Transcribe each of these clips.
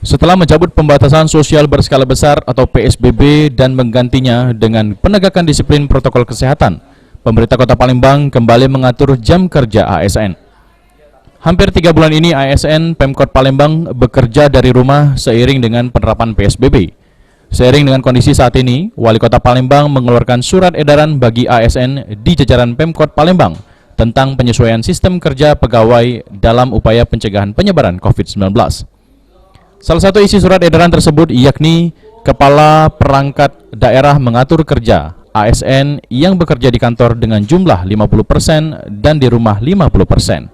Setelah mencabut pembatasan sosial berskala besar atau PSBB dan menggantinya dengan penegakan disiplin protokol kesehatan, pemerintah Kota Palembang kembali mengatur jam kerja ASN. Hampir 3 bulan ini ASN Pemkot Palembang bekerja dari rumah seiring dengan penerapan PSBB. Seiring dengan kondisi saat ini, Wali Kota Palembang mengeluarkan surat edaran bagi ASN di jajaran Pemkot Palembang tentang penyesuaian sistem kerja pegawai dalam upaya pencegahan penyebaran COVID-19. Salah satu isi surat edaran tersebut yakni Kepala Perangkat Daerah mengatur kerja ASN yang bekerja di kantor dengan jumlah 50% dan di rumah 50%.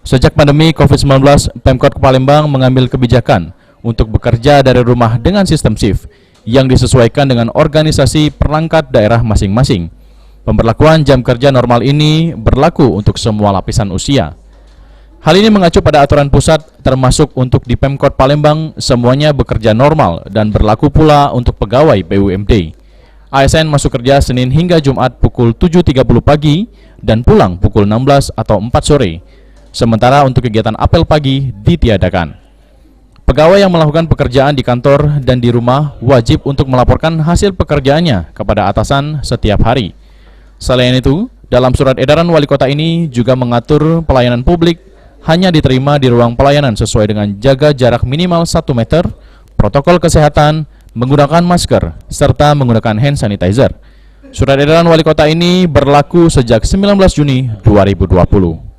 Sejak pandemi COVID-19, Pemkot Palembang mengambil kebijakan untuk bekerja dari rumah dengan sistem shift yang disesuaikan dengan organisasi perangkat daerah masing-masing. Pemberlakuan jam kerja normal ini berlaku untuk semua lapisan usia. Hal ini mengacu pada aturan pusat, termasuk untuk di Pemkot Palembang semuanya bekerja normal dan berlaku pula untuk pegawai BUMD. ASN masuk kerja Senin hingga Jumat pukul 7.30 pagi dan pulang pukul 16 atau 4 sore. Sementara untuk kegiatan apel pagi ditiadakan. Pegawai yang melakukan pekerjaan di kantor dan di rumah wajib untuk melaporkan hasil pekerjaannya kepada atasan setiap hari. Selain itu, dalam surat edaran wali kota ini juga mengatur pelayanan publik hanya diterima di ruang pelayanan sesuai dengan jaga jarak minimal 1 meter, protokol kesehatan, menggunakan masker, serta menggunakan hand sanitizer. Surat edaran wali kota ini berlaku sejak 19 Juni 2020.